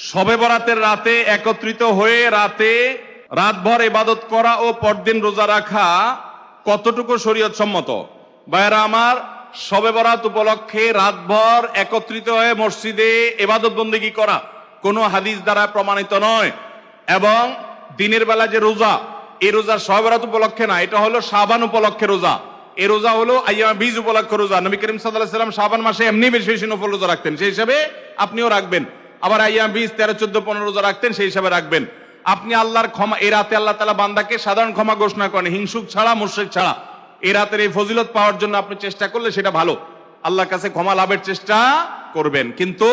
শবে বরাতের রাতে একত্রিত হয়ে রাতভর ইবাদত করা ও পরদিন রোজা রাখা কতটুকু শরীয়ত সম্মত? ভাইরা আমার, শবে বরাত উপলক্ষে রাতভর একত্রিত হয়ে মসজিদে ইবাদত বন্দেগী করা কোনো হাদিস দ্বারা প্রমাণিত নয়। এবং দিনের বেলা যে রোজা, এই রোজা শবে বরাত উপলক্ষে না, এটা হলো শাবান উপলক্ষে রোজা। এই রোজা হলো আইয়ামে বীজ উপলক্ষে রোজা। নবী করিম সাল্লাল্লাহু আলাইহি ওয়াসাল্লাম শাবান মাসে এমনি বেশি বেশি নফল রোজা রাখতেন, সেই হিসাবে আপনিও রাখবেন। আবার আইয়ামে বীজ 13, 14, 15 রোজা রাখতেন, সেই হিসাবে রাখবেন। আপনি আল্লাহর ক্ষমা, এই রাতে আল্লাহ তাআলা বান্দাকে সাধারণ ক্ষমা ঘোষণা করেন, হিংসুক ছাড়া, মুশরিক ছাড়া। এই রাতের এই ফজিলত পাওয়ার জন্য আপনি চেষ্টা করলে সেটা ভালো, আল্লাহর কাছে ক্ষমা লাভের চেষ্টা করবেন, কিন্তু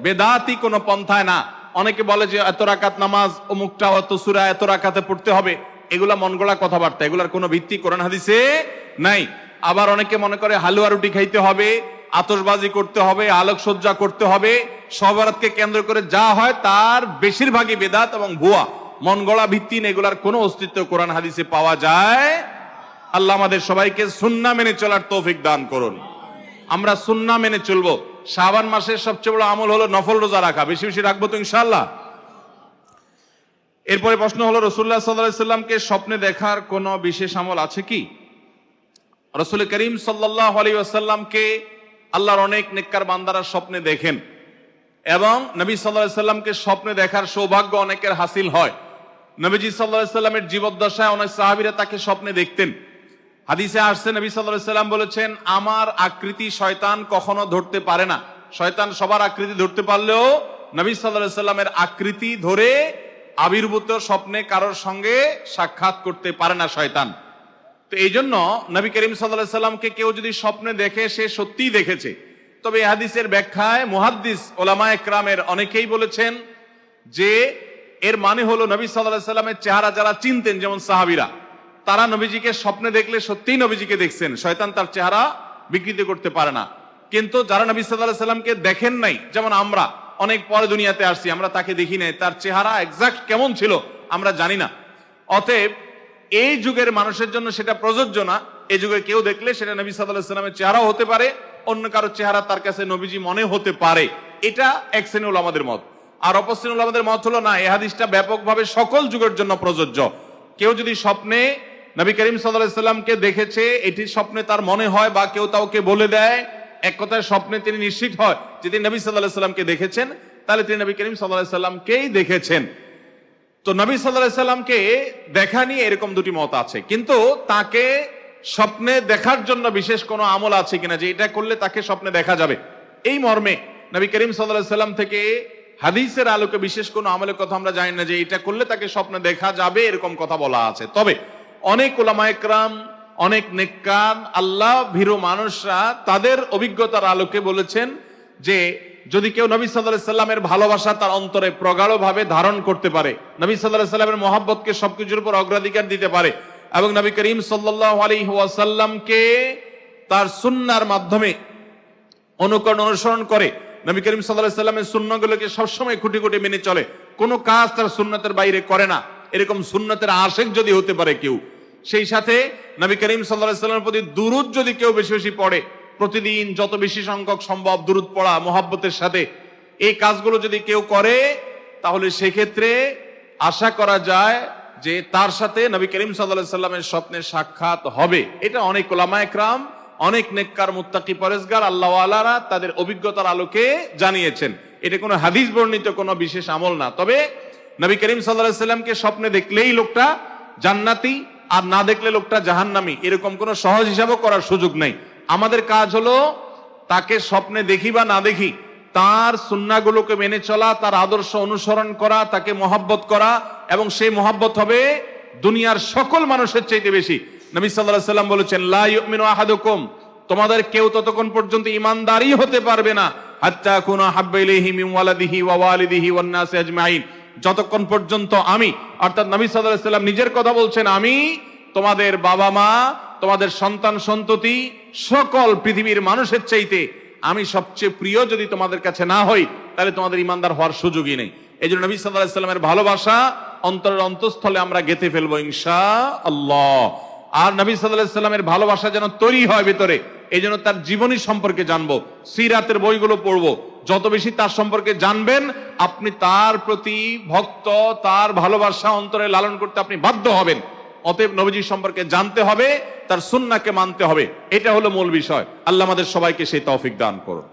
বেদাতি কোনো পন্থায় না। অনেকে বলে যে এত রাকাত নামাজ, অমুকটা অত সূরা এত রাকাতে পড়তে হবে, এগুলা মন গড়া কথাবার্তা, এগুলার কোনো ভিত্তি কোরআন হাদিসে নাই। আবার অনেকে মনে করে হালুয়া রুটি খাইতে হবে, আতশবাজি করতে হবে, আলোকসজ্জা করতে হবে, শবে বরাতকে কেন্দ্র করে যা হয় তার বেশিরভাগই বেদাত এবং ভুয়া, মন গড়া ভিত্তিহীন, এগুলার কোনো অস্তিত্ব কোরআন হাদিসে পাওয়া যায়। আল্লাহ আমাদের সবাইকে সুন্নাহ মেনে চলার তৌফিক দান করুন। আমরা সুন্নাহ মেনে চলবো। শাবান মাসের সবচেয়ে বড় আমল হলো নফল রোজা রাখা, বেশি বেশি রাখবো তো ইনশাআল্লাহ। এরপরে প্রশ্ন হলো, রাসূলুল্লাহ সাল্লাল্লাহু আলাইহি ওয়াসাল্লামকে স্বপ্নে দেখার কোনো বিশেষ আমল আছে কি? রাসূল করিম সাল্লাল্লাহু আলাইহি ওয়াসাল্লামকে আল্লাহর অনেক নেককার বান্দারা স্বপ্নে দেখেন, এবং নবী সাল্লাল্লাহু আলাইহি ওয়াসাল্লামকে স্বপ্নে দেখার সৌভাগ্য অনেকের হাসিল হয়। নবীজি সাল্লাল্লাহু আলাইহি ওয়াসাল্লামের জীবদ্দশায় অনেক সাহাবীরা তাকে স্বপ্নে দেখতেন। হাদিসে আসছে, নবী সাল্লাল্লাহু আলাইহি ওয়াসাল্লাম বলেছেন, আমার আকৃতি শয়তান কখনো ধরতে পারে না। শয়তান সবার আকৃতি ধরতে পারলেও নবী সাল্লাল্লাহু আলাইহি ওয়াসাল্লামের আকৃতি ধরে আবির্ভূত স্বপ্নে কারোর সঙ্গে সাক্ষাৎ করতে পারে না শয়তান। তো এই জন্য নবী করিম সাল্লাল্লাহু আলাইহি ওয়াসাল্লামকে কেউ যদি স্বপ্নে দেখে, সে সত্যিই দেখেছে। তবে এই হাদিসের ব্যাখ্যায় মুহাদ্দিস ওলামায়ে কেরামের অনেকেই বলেছেন যে এর মানে হলো নবী সাল্লাল্লাহু আলাইহি ওয়াসাল্লামের চেহারা যারা চিনতেন, যেমন সাহাবীরা, তারা নবীজিকে স্বপ্নে দেখলে সত্যিই নবীজিকে দেখছেন, শয়তান তার চেহারা বিকৃত করতে পারে না। কিন্তু যারা নবী সাল্লাল্লাহু আলাইহি ওয়াসাল্লামকে দেখেন নাই, যেমন আমরা অনেক পরে দুনিয়াতে আসছি, আমরা তাকে দেখি নাই, তার চেহারা এক্সাক্ট কেমন ছিল আমরা জানি না। অতএব এই যুগের মানুষের জন্য সেটা প্রযোজ্য না। এই যুগে কেউ দেখলে সেটা নবী সাল্লাল্লাহু আলাইহি ওয়াসাল্লামের চেহারাও হতে পারে, অন্য কারো চেহারা তার কাছে নবীজি মনে হতে পারে। এটা এক শ্রেণীর উলামাদের মত। আর অপর শ্রেণীর উলামাদের মত হলো না, এই হাদিসটা ব্যাপকভাবে সকল যুগের জন্য প্রযোজ্য। কেউ যদি স্বপ্নে নবী করিম সাল্লাল্লাহু আলাইহি ওয়াসাল্লামকে দেখেছে, এটি স্বপ্নে তার মনে হয়, বা কেউ তাকে বলে দেয়, এক কথায় স্বপ্নে তিনি নিশ্চিত হয় যে তিনি নবী সাল্লাল্লাহু আলাইহি ওয়াসাল্লামকে দেখেছেন, তাহলে তিনি নবী করিম সাল্লাল্লাহু আলাইহি ওয়াসাল্লামকেই দেখেছেন। তো নবী সাল্লাল্লাহু আলাইহি ওয়াসাল্লামকে দেখা নিয়ে এরকম দুটি মত আছে, কিন্তু তাকে স্বপ্নে দেখার জন্য বিশেষ কোনো আমল আছে কিনা, যে এটা করলে তাকে স্বপ্নে দেখা যাবে, এই মর্মে নবী করিম সাল্লাল্লাহু আলাইহি ওয়াসাল্লাম থেকে হাদিসের আলোকে বিশেষ কোনো আমলের কথা আমরা জানি না যে এটা করলে তাকে স্বপ্নে দেখা যাবে, এরকম কথা বলা আছে। তবে অনেক উলামায়ে কেরাম, অনেক নেককার আল্লাহ ভীরু মানুষরা তাদের অভিজ্ঞতার আলোকে বলেছেন যে যদি কেউ নবী সাল্লাল্লাহু আলাইহি ওয়াসাল্লামের ভালোবাসা তার অন্তরে প্রগাঢ়ভাবে ধারণ করতে পারে, নবী সাল্লাল্লাহু আলাইহি ওয়াসাল্লামের মহব্বতকে সবকিছুর উপর অগ্রাধিকার দিতে পারে, এবং নবী করিম সাল্লাল্লাহু আলাইহি ওয়াসাল্লামকে তার সুন্নাহর মাধ্যমে অনুসরণ করে, নবী করিম সাল্লাল্লাহু আলাইহি ওয়াসাল্লামের সুন্নাহগুলোকে সবসময় খুঁটি খুঁটি মেনে চলে, কোনো কাজ তার সুন্নাতের বাইরে করে না, এরকম সুন্নাতের আশিক যদি হতে পারে কেউ, সেই সাথে নবী করিম সাল্লাল্লাহু আলাইহি ওয়াসাল্লামের প্রতি দুরূদ যদি কেউ বেশি বেশি পড়ে, প্রতিদিন যত বেশি সংখ্যক সম্ভব দুরূদ পড়া মুহাব্বতের সাথে, এই কাজগুলো যদি কেউ করে, তাহলে সেক্ষেত্রে আশা করা যায় যে তার সাথে নবী করিম সাল্লাল্লাহু আলাইহি ওয়াসাল্লামের স্বপ্নে সাক্ষাৎ হবে। এটা অনেক উলামায়ে কেরাম, অনেক নেককার মুত্তাকি পরেজগার আল্লাহওয়ালারা তাদের অভিজ্ঞতার আলোকে জানিয়েছেন। এটা কোনো হাদিস বর্ণিত কোনো বিশেষ আমল না। তবে নবী করিম সাল্লাল্লাহু আলাইহি ওয়াসাল্লামকে স্বপ্নে দেখলেই লোকটা জান্নাতি, আর না দেখলে লোকটা জাহান্নামী, এরকম কোনো সহজ হিসাবও করার সুযোগ নেই। আমাদের কাজ হলো তাকে স্বপ্নে দেখি বা না দেখি, তার সুন্নাহগুলোকে মেনে চলা, তার আদর্শ অনুসরণ করা, তাকে মহব্বত করা, এবং সেই মহব্বত হবে দুনিয়ার সকল মানুষের চাইতে বেশি। নবী সাল্লাল্লাহু আলাইহি ওয়াসাল্লাম বলেছেন, লা ইউমিনু আহাদুকুম, তোমাদের কেউ ততক্ষণ পর্যন্ত ঈমানদারই হতে পারবে না, হাত্তা কুনা হাব্বা ইলাইহি মিন ওয়ালাদিহি ওয়া ওয়ালিদিহি ওয়ান নাসি আজমাইন, যতক্ষণ পর্যন্ত আমি, অর্থাৎ নবী সাল্লাল্লাহু আলাইহি ওয়াসাল্লাম নিজের কথা বলছেন, আমি তোমাদের বাবা মা, তোমাদের সন্তান সন্ততি, সকল পৃথিবীর মানুষের চাইতে আমি সবচেয়ে প্রিয় যদি তোমাদের কাছে না হই, তাহলে তোমাদের ঈমানদার হওয়ার সুযোগই নেই। এই জন্য নবী সাল্লাল্লাহু আলাইহি ওয়াসাল্লামের ভালোবাসা অন্তরের অন্তঃস্থলে আমরা গেঁথে ফেলবো ইনশাআল্লাহ। আর নবী সাল্লাল্লাহু আলাইহি ওয়াসাল্লামের ভালোবাসা যেন তৈরি হয় ভিতরে, এই জন্য তার জীবনী সম্পর্কে জানবো, সিরাতের বইগুলো পড়বো। যত বেশি তার সম্পর্কে জানবেন, আপনি তার প্রতি ভক্ত, তার ভালোবাসা অন্তরে লালন করতে আপনি বাধ্য হবেন। অতএব নবীজি সম্পর্কে জানতে হবে, তার সুন্নাহকে মানতে হবে। এটা হলো মূল বিষয়। আল্লাহ আমাদের সবাইকে সেই তৌফিক দান করুন।